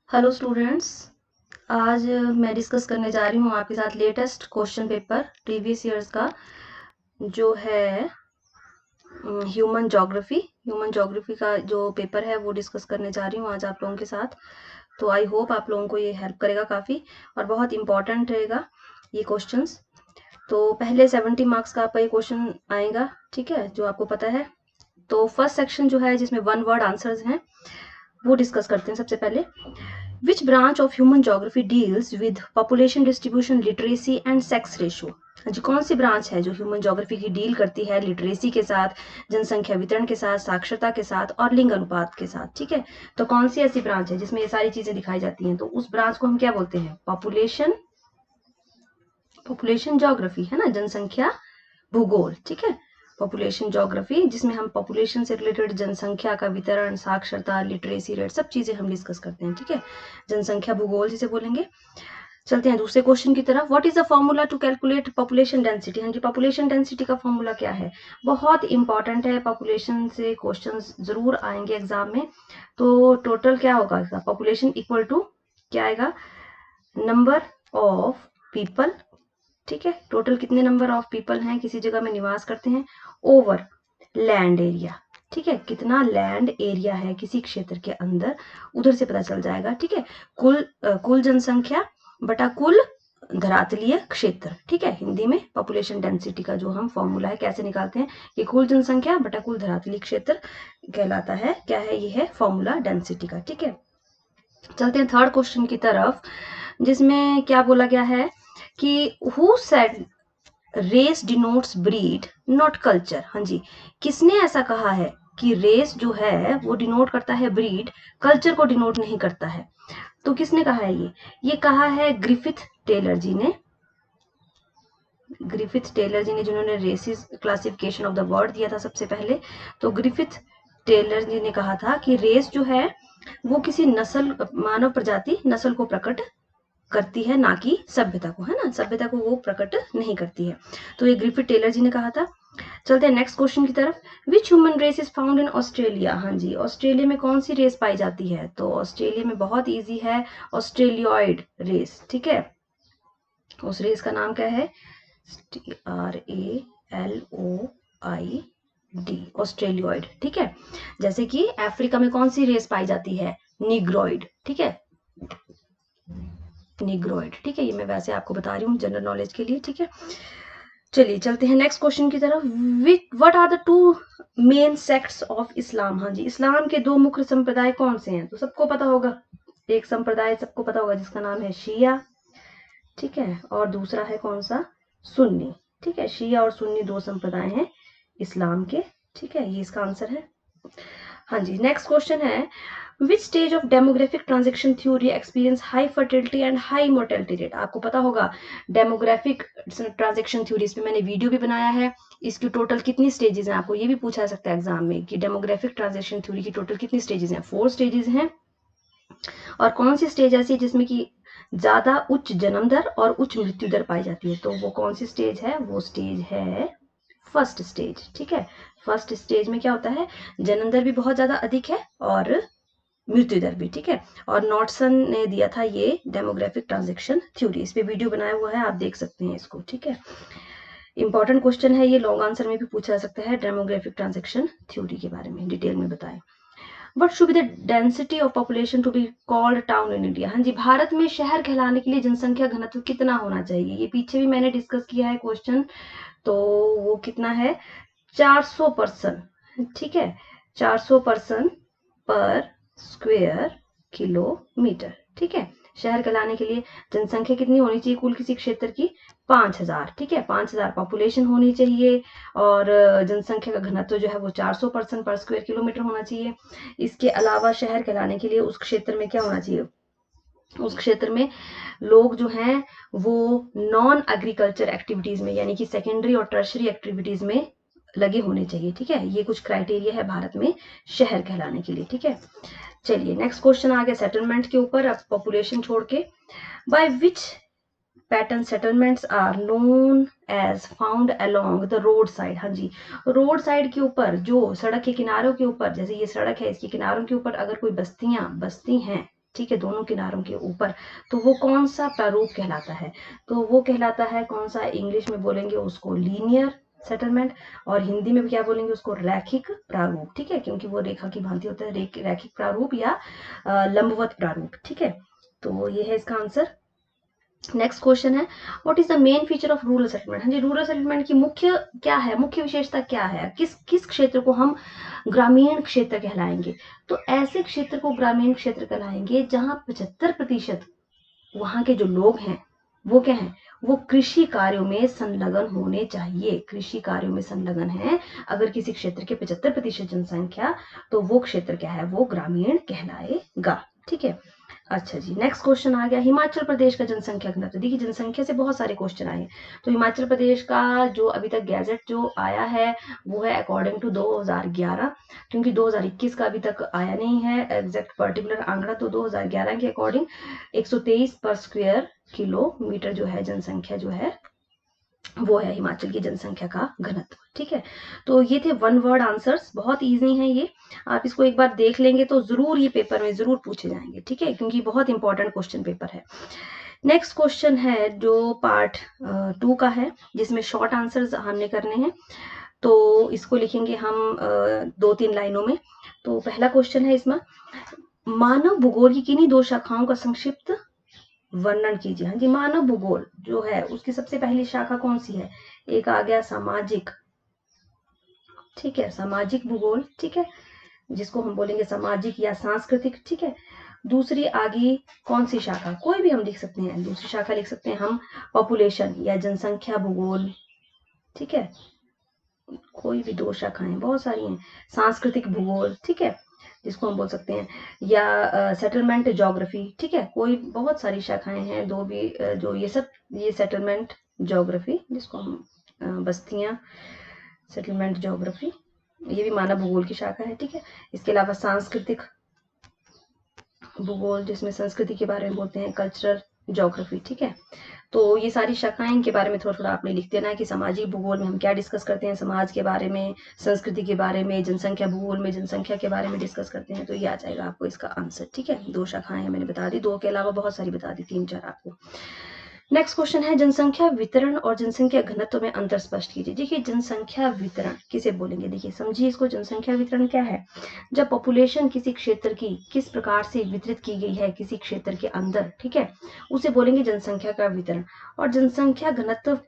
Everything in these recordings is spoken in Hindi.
Hello students. आज मैं डिस्कस करने जा रही हूँ आपके साथ latest question paper previous years का जो है ह्यूमन ज्योग्राफी का जो पेपर है वो डिस्कस करने जा रही हूँ आज आप लोगों के साथ। तो आई होप आप लोगों को ये हेल्प करेगा काफ़ी और बहुत इंपॉर्टेंट रहेगा ये क्वेश्चंस। तो पहले 70 मार्क्स का आपका ये क्वेश्चन आएगा, ठीक है, जो आपको पता है। तो फर्स्ट सेक्शन जो है जिसमें वन वर्ड आंसर्स हैं वो डिस्कस करते हैं सबसे पहले। Which branch of human geography deals with population distribution, literacy and sex ratio? हाँ जी, कौन सी ब्रांच है जो ह्यूमन ज्योग्राफी की डील करती है लिटरेसी के साथ, जनसंख्या वितरण के साथ, साक्षरता के साथ और लिंग अनुपात के साथ? ठीक है, तो कौन सी ऐसी ब्रांच है जिसमें ये सारी चीजें दिखाई जाती हैं? तो उस ब्रांच को हम क्या बोलते हैं? पॉपुलेशन ज्योग्राफी, है ना, जनसंख्या भूगोल। ठीक है, पॉपुलेशन ज्योग्राफी जिसमें हम पॉपुलेशन से रिलेटेड जनसंख्या का वितरण, साक्षरता, लिटरेसी रेट सब चीजें हम डिस्कस करते हैं। ठीक है, जनसंख्या भूगोल जिसे बोलेंगे। चलते हैं दूसरे क्वेश्चन की तरफ। What is the formula to calculate population density? हाँ जी, पॉपुलेशन डेंसिटी का फॉर्मूला क्या है? बहुत इंपॉर्टेंट है, पॉपुलेशन से क्वेश्चंस जरूर आएंगे एग्जाम में। तो टोटल क्या होगा इसका? पॉपुलेशन इक्वल टू क्या आएगा? Number of people. ठीक है, टोटल कितने नंबर ऑफ पीपल हैं किसी जगह में निवास करते हैं, ओवर लैंड एरिया। ठीक है, कितना लैंड एरिया है किसी क्षेत्र के अंदर, उधर से पता चल जाएगा। ठीक है, कुल जनसंख्या बटा कुल धरातलीय क्षेत्र। ठीक है, हिंदी में पॉपुलेशन डेंसिटी का जो हम फॉर्मूला है कैसे निकालते हैं कि कुल जनसंख्या बटा कुल धरातलीय क्षेत्र कहलाता है। क्या है? ये है फॉर्मूला डेंसिटी का। ठीक है, चलते हैं थर्ड क्वेश्चन की तरफ जिसमें क्या बोला गया है कि who said race denotes breed not culture? हाँ जी, किसने ऐसा कहा है कि रेस जो है वो डिनोट करता है ब्रीड, कल्चर को डिनोट नहीं करता है? तो किसने कहा है ये कहा है ग्रिफिथ टेलर जी ने। ग्रिफिथ टेलर जी ने, जिन्होंने races classification of the word दिया था सबसे पहले। तो ग्रिफिथ टेलर जी ने कहा था कि रेस जो है वो किसी नस्ल, मानव प्रजाति नस्ल को प्रकट करती है, ना कि सभ्यता को, है ना, सभ्यता को वो प्रकट नहीं करती है। तो ये ग्रिफिथ टेलर जी ने कहा था। चलते हैं नेक्स्ट क्वेश्चन की तरफ। Which human race is found in Australia? हाँ जी, ऑस्ट्रेलिया में कौन सी रेस पाई जाती है? तो ऑस्ट्रेलिया में बहुत इजी है, ऑस्ट्रेलियोइड रेस। ठीक है, उस रेस का नाम क्या है? RALOID, ऑस्ट्रेलियोइड। ठीक है, जैसे कि अफ्रीका में कौन सी रेस पाई जाती है? निग्रोइड। ठीक है, निग्रोइड। ठीक है, ये मैं वैसे आपको बता रही हूँ जनरल नॉलेज के लिए। ठीक है, चलिए चलते हैं नेक्स्ट क्वेश्चन की तरफ। What are the two main sects of Islam? हाँ जी, इस्लाम के दो मुख्य संप्रदाय कौन से हैं? तो सबको पता होगा, एक संप्रदाय सबको पता होगा जिसका नाम है शिया। ठीक है, और दूसरा है कौन सा? सुन्नी। ठीक है, शिया और सुन्नी दो संप्रदाय हैं इस्लाम के। ठीक है, ये इसका आंसर है। हाँ जी, नेक्स्ट क्वेश्चन है which stage of demographic transaction theory experience high fertility and high mortality rate? आपको पता होगा डेमोग्राफिक ट्रांजेक्शन थ्योरी, इस पे मैंने वीडियो भी बनाया है। इसकी टोटल कितनी स्टेजेस हैं? आपको ये भी पूछा जा सकता है एग्जाम में कि डेमोग्राफिक ट्रांजेक्शन थ्योरी की टोटल कितनी स्टेजेस हैं? 4 स्टेजेस हैं। और कौन सी स्टेज ऐसी है जिसमें कि ज्यादा उच्च जन्म दर और उच्च मृत्यु दर पाई जाती है? तो वो कौन सी स्टेज है? वो स्टेज है फर्स्ट स्टेज। ठीक है, फर्स्ट स्टेज में क्या होता है? जन्म दर भी बहुत ज्यादा अधिक है और मृत्यु दर भी। ठीक है, और नॉटसन ने दिया था ये डेमोग्राफिक ट्रांजेक्शन थ्योरी, इस पे वीडियो बनाया हुआ है, आप देख सकते हैं इसको। ठीक है, इंपॉर्टेंट क्वेश्चन है ये, लॉन्ग आंसर में भी पूछा जा सकता है। डेमोग्राफिक ट्रांजेक्शन थ्योरी के बारे में डिटेल में बताएं। What should be the density of population to be called town in India? हाँ जी, भारत में शहर कहलाने के लिए जनसंख्या घनत्व कितना होना चाहिए? ये पीछे भी मैंने डिस्कस किया है क्वेश्चन। तो वो कितना है? 400%। ठीक है, 400% पर स्क्वेयर किलोमीटर। ठीक है, शहर कहलाने के लिए जनसंख्या कितनी होनी चाहिए कुल किसी क्षेत्र की? 5000। ठीक है, 5000 पॉपुलेशन होनी चाहिए और जनसंख्या का घनत्व जो है वो 400% पर स्क्वायर किलोमीटर होना चाहिए। इसके अलावा शहर कहलाने के लिए उस क्षेत्र में क्या होना चाहिए? उस क्षेत्र में लोग जो हैं वो नॉन एग्रीकल्चर एक्टिविटीज में, यानी कि सेकेंडरी और टर्शरी एक्टिविटीज में लगे होने चाहिए। ठीक है, ये कुछ क्राइटेरिया है भारत में शहर कहलाने के लिए। ठीक है, चलिए नेक्स्ट क्वेश्चन आ गया सेटलमेंट के ऊपर, अब पॉपुलेशन छोड़ के। By which pattern settlements are known as found along the road side? हाँ जी, रोड साइड के ऊपर, जो सड़क के किनारों के ऊपर, जैसे ये सड़क है इसके किनारों के ऊपर अगर कोई बस्तियां बसती हैं, ठीक है, दोनों किनारों के ऊपर, तो वो कौन सा प्रारूप कहलाता है? तो वो कहलाता है कौन सा? इंग्लिश में बोलेंगे उसको लीनियर सेटलमेंट, और हिंदी में भी क्या बोलेंगे उसको? रैखिक प्रारूप। ठीक है, क्योंकि वो रेखा की भांति होता है, रैखिक प्रारूप या लंबवत प्रारूप। ठीक है, तो ये है इसका आंसर। नेक्स्ट क्वेश्चन है, what is the main feature of rural settlement? हाँ जी, रूरल सेटलमेंट की मुख्य क्या है, मुख्य विशेषता क्या है? किस किस क्षेत्र को हम ग्रामीण क्षेत्र कहलाएंगे? तो ऐसे क्षेत्र को ग्रामीण क्षेत्र कहलाएंगे जहां 75% वहां के जो लोग हैं वो क्या है? वो कृषि कार्यों में संलग्न होने चाहिए, कृषि कार्यों में संलग्न है अगर किसी क्षेत्र के 75% जनसंख्या, तो वो क्षेत्र क्या है? वो ग्रामीण कहलाएगा। ठीक है, अच्छा जी, नेक्स्ट क्वेश्चन आ गया, हिमाचल प्रदेश का जनसंख्या घनत्व। देखिए, जनसंख्या से बहुत सारे क्वेश्चन आए हैं, तो हिमाचल प्रदेश का जो अभी तक गैजेट जो आया है वो है अकॉर्डिंग टू 2011, क्योंकि 2021 का अभी तक आया नहीं है एग्जैक्ट पर्टिकुलर आंकड़ा, तो 2011 के अकॉर्डिंग 123 पर स्क्वायर किलोमीटर जो है जनसंख्या जो है वो है हिमाचल की जनसंख्या का घनत्व। ठीक है, तो ये थे वन वर्ड आंसर्स, बहुत इजी हैं ये, आप इसको एक बार देख लेंगे तो जरूर ये पेपर में जरूर पूछे जाएंगे। ठीक है, क्योंकि बहुत इंपॉर्टेंट क्वेश्चन पेपर है। नेक्स्ट क्वेश्चन है जो पार्ट 2 का है, जिसमें शॉर्ट आंसर्स हमने करने हैं, तो इसको लिखेंगे हम 2-3 लाइनों में। तो पहला क्वेश्चन है इसमें, मानव भूगोल की किन्हीं 2 शाखाओं का संक्षिप्त वर्णन कीजिए। हाँ जी, मानव भूगोल जो है उसकी सबसे पहली शाखा कौन सी है? एक आ गया सामाजिक, ठीक है, सामाजिक भूगोल, ठीक है, जिसको हम बोलेंगे सामाजिक या सांस्कृतिक। ठीक है, दूसरी आगे कौन सी शाखा? कोई भी हम लिख सकते हैं, दूसरी शाखा लिख सकते हैं हम पॉपुलेशन या जनसंख्या भूगोल। ठीक है, कोई भी 2 शाखाएं, बहुत सारी हैं, सांस्कृतिक भूगोल, ठीक है, जिसको हम बोल सकते हैं, या सेटलमेंट ज्योग्राफी। ठीक है, कोई बहुत सारी शाखाएं हैं, दो भी जो ये सब, ये सेटलमेंट ज्योग्राफी जिसको हम बस्तियां, सेटलमेंट ज्योग्राफी, ये भी मानव भूगोल की शाखा है। ठीक है, इसके अलावा सांस्कृतिक भूगोल जिसमें संस्कृति के बारे में बोलते हैं, कल्चरल ज्योग्राफी। ठीक है, तो ये सारी शाखाएं के बारे में थोड़ा थोड़ा आपने लिख देना है कि सामाजिक भूगोल में हम क्या डिस्कस करते हैं, समाज के बारे में, संस्कृति के बारे में, जनसंख्या भूगोल में जनसंख्या के बारे में डिस्कस करते हैं, तो ये आ जाएगा आपको इसका आंसर। ठीक है, 2 शाखाएं हैं मैंने बता दी, 2 के अलावा बहुत सारी बता दी, 3-4 आपको। नेक्स्ट क्वेश्चन है, जनसंख्या वितरण और जनसंख्या घनत्व में अंतर स्पष्ट कीजिए। देखिए, जनसंख्या वितरण किसे बोलेंगे? देखिए, समझिए इसको, जनसंख्या वितरण क्या है? जब पॉपुलेशन किसी क्षेत्र की किस प्रकार से वितरित की गई है किसी क्षेत्र के अंदर, ठीक है, उसे बोलेंगे जनसंख्या का वितरण। और जनसंख्या घनत्व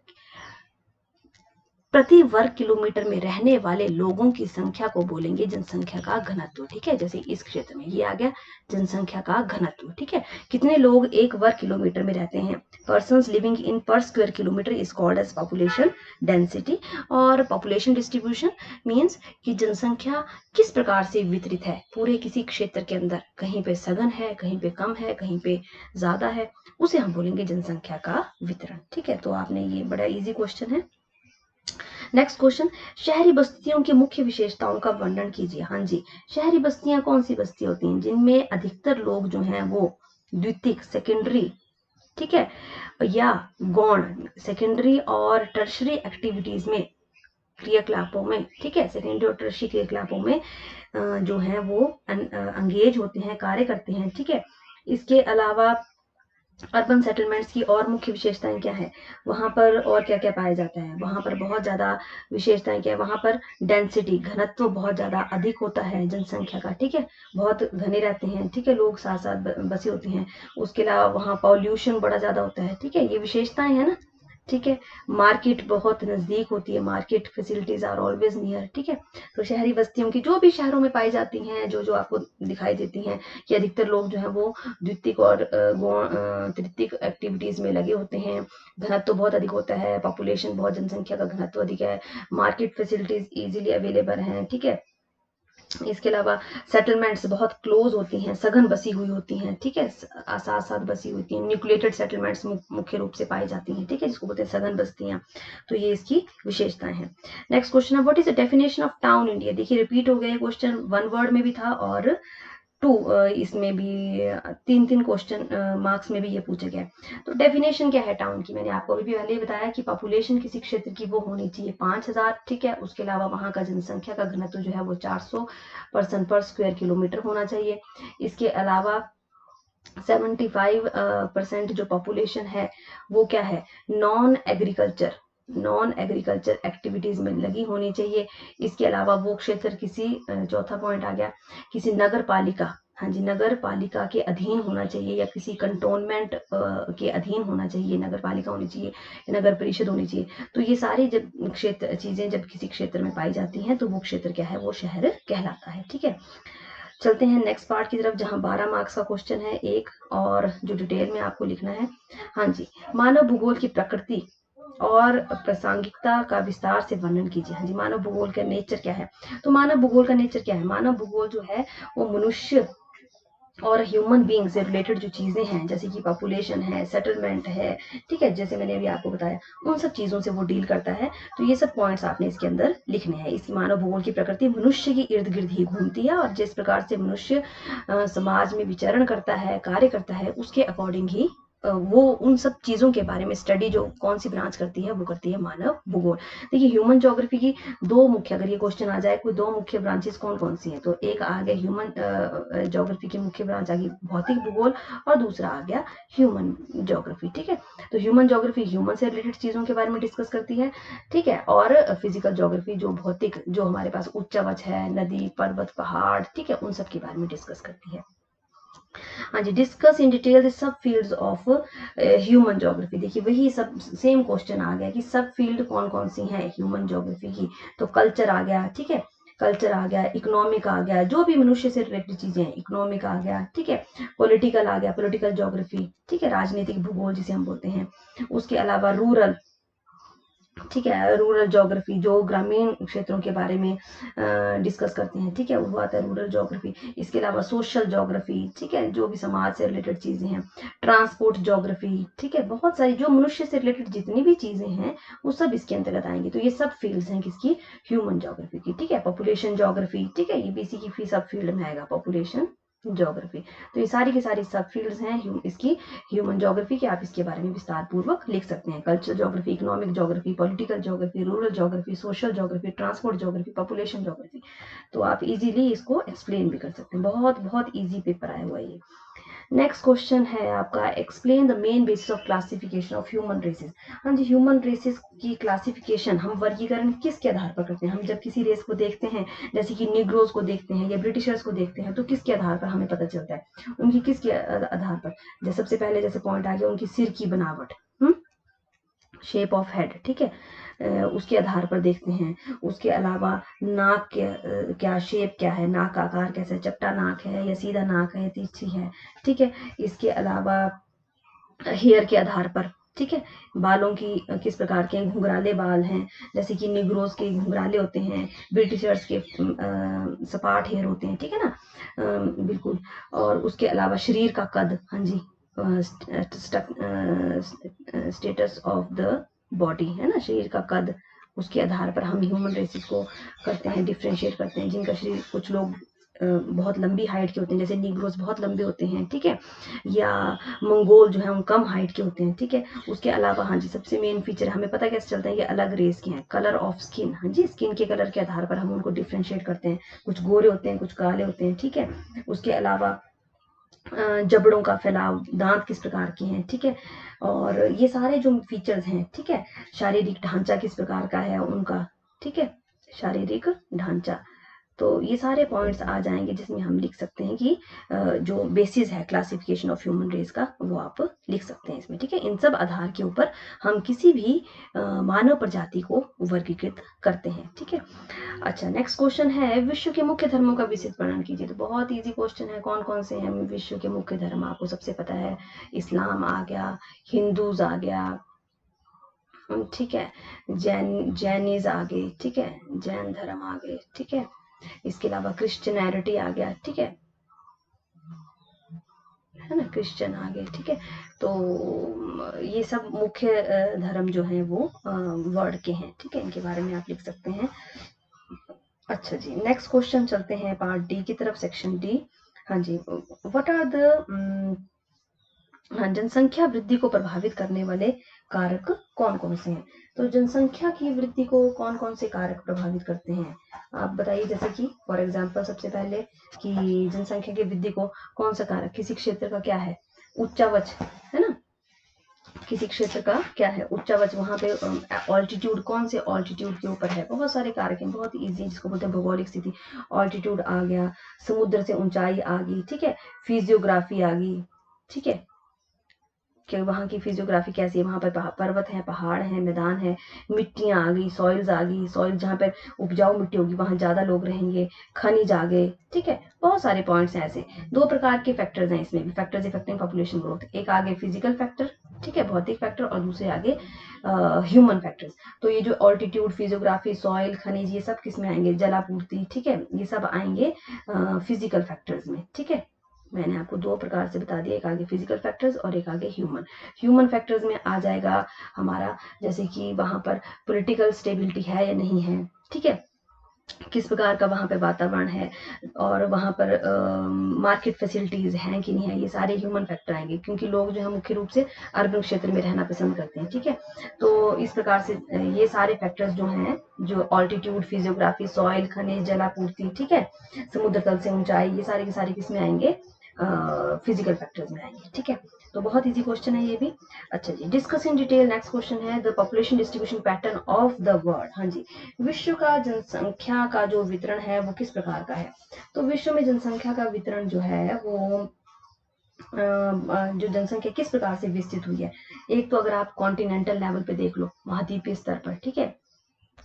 प्रति वर्ग किलोमीटर में रहने वाले लोगों की संख्या को बोलेंगे जनसंख्या का घनत्व। ठीक है, जैसे इस क्षेत्र में ये आ गया जनसंख्या का घनत्व। ठीक है, कितने लोग 1 वर्ग किलोमीटर में रहते हैं, persons living in per square kilometre is called as population density. और पॉपुलेशन डिस्ट्रीब्यूशन मीन्स कि जनसंख्या किस प्रकार से वितरित है पूरे किसी क्षेत्र के अंदर, कहीं पे सघन है, कहीं पे कम है, कहीं पे ज्यादा है, उसे हम बोलेंगे जनसंख्या का वितरण। ठीक है, तो आपने ये बड़ा इजी क्वेश्चन है। नेक्स्ट क्वेश्चन, शहरी बस्तियों की मुख्य विशेषताओं का वर्णन कीजिए। हाँ जी, शहरी बस्तियां कौन सी बस्ती होती हैं? जिनमें अधिकतर लोग जो हैं वो द्वितीयक, सेकेंडरी, ठीक है, या गौण, सेकेंडरी और टर्शरी एक्टिविटीज में, क्रियाकलापों में, ठीक है, सेकेंडरी और टर्शरी क्रियाकलापों में जो है वो अंगेज होते हैं, कार्य करते हैं। ठीक है, इसके अलावा अर्बन सेटलमेंट्स की और मुख्य विशेषताएं क्या है? वहां पर और क्या क्या पाया जाता है? वहां पर बहुत ज्यादा विशेषताएं क्या है? वहां पर डेंसिटी, घनत्व बहुत ज्यादा अधिक होता है जनसंख्या का। ठीक है, बहुत घने रहते हैं, ठीक है, लोग साथ साथ बसे होते हैं। उसके अलावा वहां पॉल्यूशन बड़ा ज्यादा होता है। ठीक है, ये विशेषताएं है ना। ठीक है, मार्केट बहुत नजदीक होती है, market facilities are always near. ठीक है, तो शहरी बस्तियों की जो भी शहरों में पाई जाती हैं, जो जो आपको दिखाई देती हैं, कि अधिकतर लोग जो है वो द्वितीयक और तृतीयक एक्टिविटीज में लगे होते हैं, घनत्व बहुत अधिक होता है, पॉपुलेशन बहुत, जनसंख्या का घनत्व अधिक है, मार्केट फैसिलिटीज इजीली अवेलेबल हैं। ठीक है, इसके अलावा सेटलमेंट्स बहुत क्लोज होती हैं, सघन बसी हुई होती हैं। ठीक है, साथ साथ बसी हुई होती हैं, न्यूक्लिएटेड सेटलमेंट्स मुख्य रूप से पाई जाती हैं। ठीक है, जिसको बोलते हैं सघन बस्तियां। तो ये इसकी विशेषताएं हैं। नेक्स्ट क्वेश्चन है, what is the definition of town India? देखिए, रिपीट हो गया क्वेश्चन, 1 वर्ड में भी था और 2 इसमें भी 3-3 क्वेश्चन मार्क्स में भी ये पूछा गया। तो डेफिनेशन क्या है टाउन की? मैंने आपको अभी पहले ही बताया कि पॉपुलेशन किसी क्षेत्र की वो होनी चाहिए 5000। ठीक है, उसके अलावा वहां का जनसंख्या का घनत्व जो है वो 400 पर्सन पर स्क्वायर किलोमीटर होना चाहिए। इसके अलावा 75% जो पॉपुलेशन है वो क्या है, नॉन एग्रीकल्चर एक्टिविटीज में लगी होनी चाहिए। इसके अलावा वो क्षेत्र किसी चौथा पॉइंट आ गया, किसी नगर पालिका, हाँ जी, नगर पालिका के अधीन होना चाहिए या किसी कंटोनमेंट के अधीन होना चाहिए, नगर पालिका होनी चाहिए, नगर परिषद होनी चाहिए। तो ये सारी जब क्षेत्र चीजें जब किसी क्षेत्र में पाई जाती हैं तो वो क्षेत्र क्या है, वो शहर कहलाता है। ठीक है, चलते हैं नेक्स्ट पार्ट की तरफ, जहां 12 मार्क्स का क्वेश्चन है एक, और जो डिटेल में आपको लिखना है। हाँ जी, मानव भूगोल की प्रकृति और प्रासंगिकता का विस्तार से वर्णन कीजिए। हाँ जी, मानव भूगोल का नेचर क्या है, तो मानव भूगोल का नेचर क्या है, मानव भूगोल जो है वो मनुष्य और ह्यूमन बींग से रिलेटेड जो चीजें हैं, जैसे कि पॉपुलेशन है, सेटलमेंट है, ठीक है, जैसे मैंने अभी आपको बताया, उन सब चीजों से वो डील करता है। तो ये सब पॉइंट्स आपने इसके अंदर लिखने हैं। इस मानव भूगोल की प्रकृति मनुष्य की इर्द गिर्द ही घूमती है, और जिस प्रकार से मनुष्य समाज में विचरण करता है, कार्य करता है, उसके अकॉर्डिंग ही वो उन सब चीजों के बारे में स्टडी जो कौन सी ब्रांच करती है वो करती है मानव भूगोल। देखिए, ह्यूमन ज्योग्राफी की दो मुख्य, अगर ये क्वेश्चन आ जाए कोई, दो मुख्य ब्रांचेस कौन कौन सी हैं, तो एक आ गया ह्यूमन ज्योग्राफी की मुख्य ब्रांच आ गई भौतिक भूगोल, और दूसरा आ गया ह्यूमन ज्योग्राफी। ठीक है, तो ह्यूमन ज्योग्राफी ह्यूमन से रिलेटेड चीजों के बारे में डिस्कस करती है। ठीक है, और फिजिकल ज्योग्राफी जो भौतिक, जो हमारे पास उच्चावच है, नदी, पर्वत, पहाड़, ठीक है, उन सब के बारे में डिस्कस करती है। हाँ जी, discuss in detail the sub fields of human geography. देखिए, वही सब सेम क्वेश्चन आ गया कि सब फील्ड कौन कौन सी हैं ह्यूमन ज्योग्राफी की, तो कल्चर आ गया, ठीक है, कल्चर आ गया, इकोनॉमिक आ गया, जो भी मनुष्य से रिलेटेड चीजें हैं, इकोनॉमिक आ गया, ठीक है, पॉलिटिकल आ गया, पॉलिटिकल ज्योग्राफी, ठीक है, राजनीतिक भूगोल जिसे हम बोलते हैं। उसके अलावा रूरल, ठीक है, रूरल ज्योग्राफी जो ग्रामीण क्षेत्रों के बारे में डिस्कस करते हैं, ठीक है, वो आता है रूरल ज्योग्राफी। इसके अलावा सोशल ज्योग्राफी, ठीक है, जो भी समाज से रिलेटेड चीजें हैं, ट्रांसपोर्ट ज्योग्राफी, ठीक है, बहुत सारी जो मनुष्य से रिलेटेड जितनी भी चीजें हैं वो सब इसके अंतर्गत आएंगी। तो ये सब फील्ड्स हैं किसकी, ह्यूमन ज्योग्राफी की। ठीक है, पॉपुलेशन ज्योग्राफी, ठीक है, ये भी इसी की सब फील्ड में आएगा, पॉपुलेशन ज्योग्राफी। तो ये सारी की सारी सब फील्ड्स हैं इसकी ह्यूमन ज्योग्राफी के, आप इसके बारे में विस्तार पूर्वक लिख सकते हैं। Culture geography, economic geography, political geography, rural geography, social geography, transport geography, population geography. तो आप इजीली इसको एक्सप्लेन भी कर सकते हैं, बहुत बहुत इजी पेपर आया हुआ है ये। नेक्स्ट क्वेश्चन है आपका, explain the main basis of classification of human races. हाँ जी, ह्यूमन रेसेस की क्लासिफिकेशन, हम वर्गीकरण किसके आधार पर करते हैं, हम जब किसी रेस को देखते हैं, जैसे कि निग्रोज को देखते हैं या ब्रिटिशर्स को देखते हैं, तो किसके आधार पर हमें पता चलता है, उनकी किसके आधार पर, जैसे सबसे पहले जैसे पॉइंट आ गया उनकी सिर की बनावट, शेप ऑफ हेड, ठीक है, उसके आधार पर देखते हैं। उसके अलावा नाक के क्या शेप क्या है, नाक का आकार कैसा है, चपटा नाक है या सीधा नाक है, तिरछी है, ठीक है। इसके अलावा हेयर के आधार पर, ठीक है, बालों की किस प्रकार के घुंघराले बाल हैं, जैसे कि निग्रोज के घुंघराले होते हैं, ब्रिटिशर्स के सपाट हेयर होते हैं, ठीक है ना, बिल्कुल। और उसके अलावा शरीर का कद, हाँ जी, स्टेटस ऑफ द बॉडी, है ना, शरीर का कद, उसके आधार पर हम ह्यूमन रेसेस को करते हैं, डिफ्रेंशिएट करते हैं। जिनका शरीर, कुछ लोग बहुत लंबी हाइट के होते हैं, जैसे निग्रोज बहुत लंबे होते हैं, ठीक है, या मंगोल जो है वो कम हाइट के होते हैं, ठीक है। उसके अलावा हाँ जी, सबसे मेन फीचर हमें पता कैसे चलता है ये अलग रेस के हैं, कलर ऑफ स्किन, हाँ जी, स्किन के कलर के आधार पर हम उनको डिफ्रेंशिएट करते हैं, कुछ गोरे होते हैं, कुछ काले होते हैं, ठीक है। उसके अलावा जबड़ों का फैलाव, दांत किस प्रकार के हैं, ठीक है, और ये सारे जो फीचर्स हैं, ठीक है, शारीरिक ढांचा किस प्रकार का है उनका, ठीक है, शारीरिक ढांचा। तो ये सारे पॉइंट्स आ जाएंगे जिसमें हम लिख सकते हैं कि जो बेसिस है क्लासिफिकेशन ऑफ ह्यूमन रेस का, वो आप लिख सकते हैं इसमें, ठीक है। इन सब आधार के ऊपर हम किसी भी मानव प्रजाति को वर्गीकृत करते हैं, ठीक है। अच्छा, नेक्स्ट क्वेश्चन है, विश्व के मुख्य धर्मों का विस्तृत वर्णन कीजिए। तो बहुत इजी क्वेश्चन है, कौन कौन से हैं विश्व के मुख्य धर्म, आपको सबसे पता है, इस्लाम आ गया, हिंदूज आ गया, ठीक है, जैनिज आ गए, ठीक है, जैन धर्म आ गए, ठीक है। इसके अलावा क्रिश्चियनिटी आ गया, ठीक है ना, क्रिश्चियन आ गए, ठीक है। तो ये सब मुख्य धर्म जो है वो वर्ल्ड के हैं, ठीक है, इनके बारे में आप लिख सकते हैं। अच्छा जी, नेक्स्ट क्वेश्चन चलते हैं पार्ट डी की तरफ, सेक्शन डी। हाँ जी, व्हाट आर द हाँ, जनसंख्या वृद्धि को प्रभावित करने वाले कारक कौन कौन से हैं? तो जनसंख्या की वृद्धि को कौन कौन से कारक प्रभावित करते हैं, आप बताइए। जैसे कि फॉर एग्जांपल सबसे पहले कि जनसंख्या की वृद्धि को कौन सा कारक, किसी क्षेत्र का क्या है, उच्चावच है ना, किसी क्षेत्र का क्या है उच्चावच, वहां पे ऑल्टीट्यूड, कौन से ऑल्टीट्यूड के ऊपर है, बहुत सारे कारक हैं, बहुत इजी, जिसको बोलते हैं भौगोलिक स्थिति, ऑल्टीट्यूड आ गया, समुद्र से ऊंचाई आ गई, ठीक है, फिजियोग्राफी आ गई, ठीक है, कि वहाँ की फिजियोग्राफी कैसी है, वहाँ पर पर्वत है, पहाड़ है, मैदान है, मिट्टियाँ आ गई, सॉइल्स आ गई, सॉइल जहाँ पर उपजाऊ मिट्टी होगी वहाँ ज्यादा लोग रहेंगे, खनिज आ गए, ठीक है, बहुत सारे पॉइंट्स हैं ऐसे। दो प्रकार के फैक्टर्स हैं इसमें भी, फैक्टर्स इफेक्टिंग पॉपुलेशन ग्रोथ, एक आगे फिजिकल फैक्टर, ठीक है, भौतिक फैक्टर, और दूसरे आगे ह्यूमन फैक्टर्स। तो ये जो ऑल्टीट्यूड, फिजियोग्राफी, सॉइल, खनिज, ये सब किस में आएंगे, जलापूर्ति, ठीक है, ये सब आएंगे फिजिकल फैक्टर्स में, ठीक है। मैंने आपको दो प्रकार से बता दिया, एक आगे फिजिकल फैक्टर्स और एक आगे ह्यूमन। ह्यूमन फैक्टर्स में आ जाएगा हमारा, जैसे कि वहां पर पॉलिटिकल स्टेबिलिटी है या नहीं है, ठीक है, किस प्रकार का वहां पर वातावरण है, और वहां पर मार्केट फैसिलिटीज हैं कि नहीं है, ये सारे ह्यूमन फैक्टर आएंगे, क्योंकि लोग जो है मुख्य रूप से अर्बन क्षेत्र में रहना पसंद करते हैं, ठीक है। तो इस प्रकार से ये सारे फैक्टर्स जो हैं, जो ऑल्टीट्यूड, फिजियोग्राफी, सॉइल, खनिज, जलापूर्ति, ठीक है, समुद्र तल से ऊंचाई, ये सारे के सारे किसमें आएंगे, फिजिकल फैक्टर्स में आएंगे, ठीक है। तो बहुत इजी क्वेश्चन है ये भी। अच्छा जी, discuss in detail, next question है the population distribution pattern of the world. हाँ जी, विश्व का जनसंख्या का जो वितरण है वो किस प्रकार का है? तो विश्व में जनसंख्या का वितरण जो है वो जो जनसंख्या किस प्रकार से विस्तृत हुई है, एक तो अगर आप कॉन्टिनेंटल लेवल पे देख लो, महाद्वीपीय स्तर पर, ठीक है,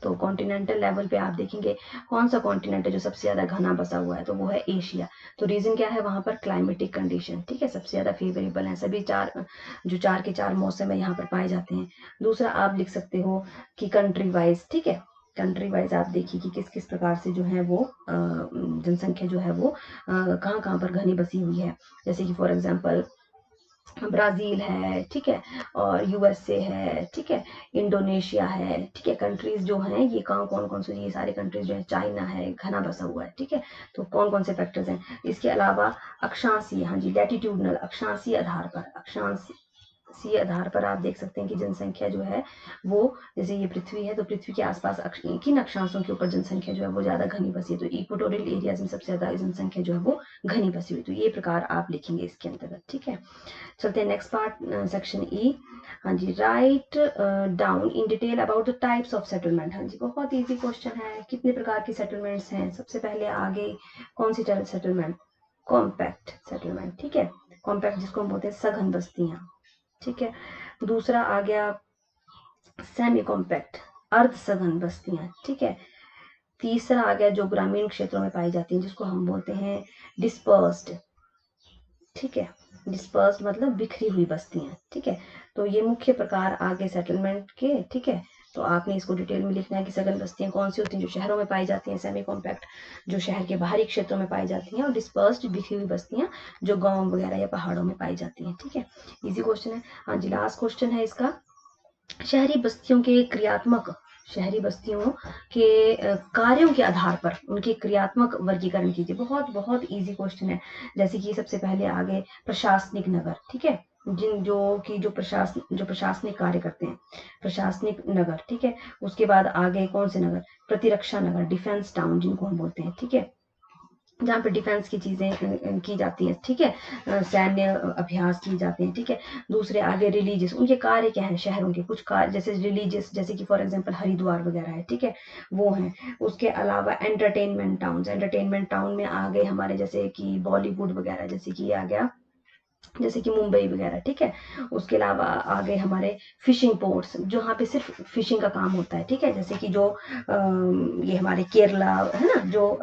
तो कॉन्टिनेंटल लेवल पे आप देखेंगे कौन सा कॉन्टिनेंट है जो सबसे ज्यादा घना बसा हुआ है, तो वो है एशिया। तो रीजन क्या है, वहां पर क्लाइमेटिक कंडीशन, ठीक है, सबसे ज्यादा फेवरेबल है, सभी चार के चार मौसम है यहाँ पर पाए जाते हैं। दूसरा आप लिख सकते हो कि कंट्री वाइज, ठीक है, कंट्री वाइज आप देखिए कि किस किस प्रकार से जो है वो जनसंख्या जो है वो कहाँ कहाँ पर घनी बसी हुई है। जैसे कि फॉर एग्जांपल ब्राजील है, ठीक है, और यूएसए है, ठीक है, इंडोनेशिया है, ठीक है, कंट्रीज जो हैं ये कौन कौन से, ये सारे कंट्रीज जो है, चाइना है, घना बसा हुआ है, ठीक है। तो कौन कौन से फैक्टर्स हैं, इसके अलावा अक्षांशीय, हाँ जी, लैटिट्यूडनल, अक्षांशीय आधार पर, अक्षांशीय आधार पर आप देख सकते हैं कि जनसंख्या जो है वो, जैसे ये पृथ्वी है तो पृथ्वी के आसपास किन अक्षांशों के ऊपर जनसंख्या जो है वो ज्यादा घनी बसी है, तो इक्वेटोरियल एरियाज में सबसे ज्यादा जनसंख्या जो है वो घनी बसी हुई, तो ये प्रकार आप लिखेंगे इसके अंतर्गत, ठीक है। चलते हैं नेक्स्ट पार्ट, सेक्शन ई। हाँ जी, write down in detail about the types of settlement. हाँ जी, बहुत इजी क्वेश्चन है, कितने प्रकार की सेटलमेंट्स हैं? सबसे पहले आगे कौन सी सेटलमेंट, कॉम्पैक्ट सेटलमेंट, ठीक है, कॉम्पैक्ट जिसको हम बोलते हैं सघन बस्तियां, ठीक है। दूसरा आ गया सेमी कॉम्पैक्ट, अर्ध सघन बस्तियां, ठीक है। तीसरा आ गया जो ग्रामीण क्षेत्रों में पाई जाती हैं, जिसको हम बोलते हैं डिस्पर्स्ड, ठीक है, डिस्पर्स्ड मतलब बिखरी हुई बस्तियां, ठीक है। तो ये मुख्य प्रकार आगे सेटलमेंट के, ठीक है। तो आपने इसको डिटेल में लिखना है कि सघन बस्तियां कौन सी होती हैं, जो शहरों में पाई जाती हैं, सेमी कॉम्पैक्ट जो शहर के बाहरी क्षेत्रों में पाई जाती हैं, और डिस्पर्स्ड बिखरी हुई बस्तियां जो गांव वगैरह या पहाड़ों में पाई जाती हैं, ठीक है। इजी क्वेश्चन है। हाँ जी, लास्ट क्वेश्चन है इसका, शहरी बस्तियों के क्रियात्मक, शहरी बस्तियों के कार्यों के आधार पर उनके क्रियात्मक वर्गीकरण कीजिए। बहुत बहुत इजी क्वेश्चन है। जैसे कि सबसे पहले आगे प्रशासनिक नगर, ठीक है, जो प्रशासनिक कार्य करते हैं, प्रशासनिक नगर, ठीक है। उसके बाद आगे कौन से नगर, प्रतिरक्षा नगर, डिफेंस टाउन जिनको हम बोलते हैं, ठीक है, जहाँ पे डिफेंस की चीजें की जाती हैं, ठीक है, सैन्य अभ्यास किए जाते हैं, ठीक है। दूसरे आगे रिलीजियस, उनके कार्य क्या है शहरों के, कुछ कार्य जैसे रिलीजियस, जैसे कि फॉर एग्जांपल हरिद्वार वगैरह है, ठीक है, वो है। उसके अलावा एंटरटेनमेंट टाउन, एंटरटेनमेंट टाउन में आ गए हमारे जैसे कि बॉलीवुड वगैरह, जैसे कि आ गया जैसे कि मुंबई वगैरह, ठीक है। उसके अलावा आ गए हमारे फिशिंग पोर्ट्स, जहाँ पे सिर्फ फिशिंग का काम होता है, ठीक है, जैसे कि जो ये हमारे केरला है ना, जो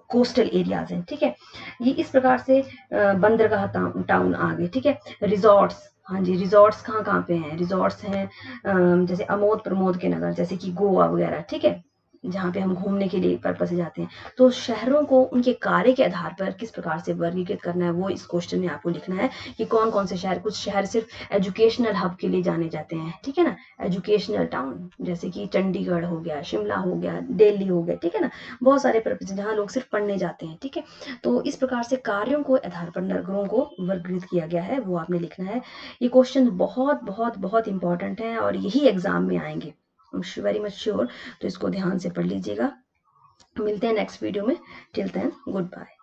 कोस्टल एरियाज हैं, ठीक है। ये इस प्रकार से बंदरगाह टाउन आ गए, ठीक है। रिजॉर्ट्स, हाँ जी, रिजॉर्ट्स कहाँ कहाँ पे हैं, रिजॉर्ट्स हैं जैसे अमोद प्रमोद के नगर, जैसे कि गोवा वगैरह, ठीक है, जहाँ पे हम घूमने के लिए पर्पस से जाते हैं। तो शहरों को उनके कार्य के आधार पर किस प्रकार से वर्गीकृत करना है, वो इस क्वेश्चन में आपको लिखना है कि कौन कौन से शहर, कुछ शहर सिर्फ एजुकेशनल हब के लिए जाने जाते हैं, ठीक है ना, एजुकेशनल टाउन, जैसे कि चंडीगढ़ हो गया, शिमला हो गया, दिल्ली हो गया, ठीक है ना, बहुत सारे पर्पस जहाँ लोग सिर्फ पढ़ने जाते हैं, ठीक है। तो इस प्रकार से कार्यों को आधार पर नगरों को वर्गीकृत किया गया है, वो आपने लिखना है। ये क्वेश्चन बहुत बहुत बहुत इंपॉर्टेंट है और यही एग्जाम में आएंगे, वेरी मच श्योर। तो इसको ध्यान से पढ़ लीजिएगा। मिलते हैं नेक्स्ट वीडियो में। Till then good bye.